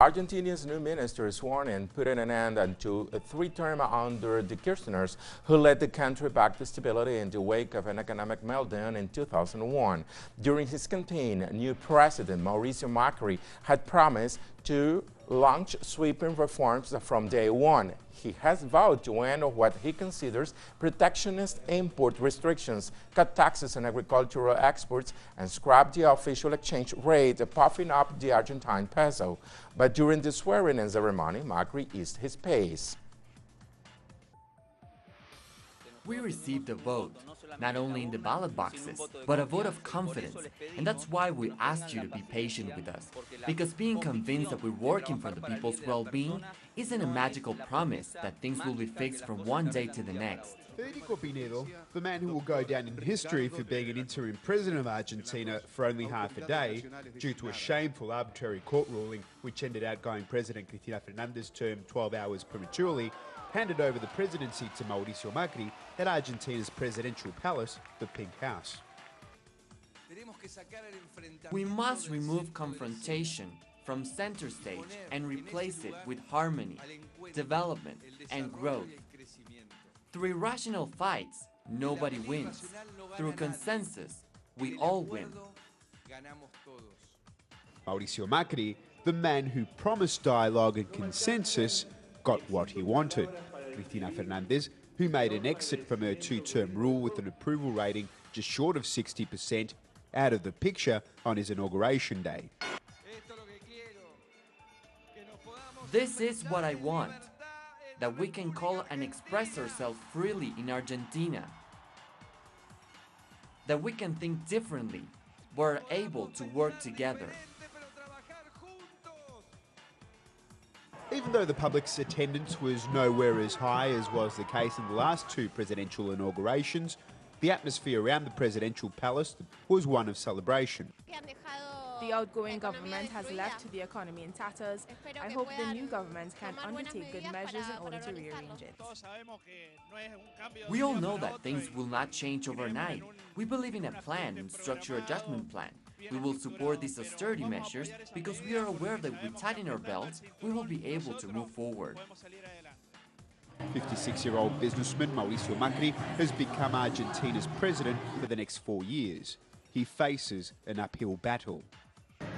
Argentina's new minister sworn in, putting an end to a three-term under the Kirchners, who led the country back to stability in the wake of an economic meltdown in 2001. During his campaign, new President Mauricio Macri had promised to launch sweeping reforms from day one. He has vowed to end what he considers protectionist import restrictions, cut taxes on agricultural exports, and scrap the official exchange rate, puffing up the Argentine peso. But during the swearing-in ceremony, Macri eased his pace. We received a vote, not only in the ballot boxes, but a vote of confidence. And that's why we asked you to be patient with us. Because being convinced that we're working for the people's well-being isn't a magical promise that things will be fixed from one day to the next. Federico Pinedo, the man who will go down in history for being an interim president of Argentina for only half a day, due to a shameful arbitrary court ruling which ended outgoing President Cristina Fernandez's term 12 hours prematurely, handed over the presidency to Mauricio Macri at Argentina's presidential palace, the Pink House. We must remove confrontation from center stage and replace it with harmony, development, and growth. Through irrational fights, nobody wins. Through consensus, we all win. Mauricio Macri, the man who promised dialogue and consensus, got what he wanted. Cristina Fernandez, who made an exit from her two-term rule with an approval rating just short of 60%, out of the picture on his inauguration day. This is what I want, that we can call and express ourselves freely in Argentina, that we can think differently, but are able to work together. Even though the public's attendance was nowhere as high as was the case in the last two presidential inaugurations, the atmosphere around the presidential palace was one of celebration. The outgoing government has left the economy in tatters. I hope the new government can undertake good measures in order to rearrange it. We all know that things will not change overnight. We believe in a plan and structure adjustment plan. We will support these austerity measures because we are aware that if we tighten our belts, we will be able to move forward. 56-year-old businessman Mauricio Macri has become Argentina's president for the next 4 years. He faces an uphill battle.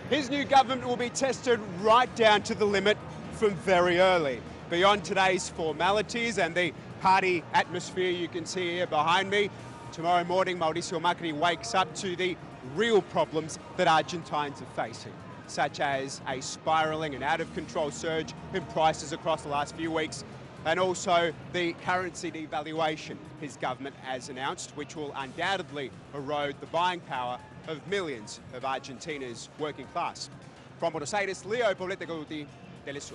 His new government will be tested right down to the limit from very early. Beyond today's formalities and the party atmosphere you can see here behind me, tomorrow morning Mauricio Macri wakes up to the real problems that Argentines are facing, such as a spiralling and out-of-control surge in prices across the last few weeks, and also the currency devaluation his government has announced, which will undoubtedly erode the buying power of millions of Argentina's working class. From Buenos Aires, Poblete, teleSUR.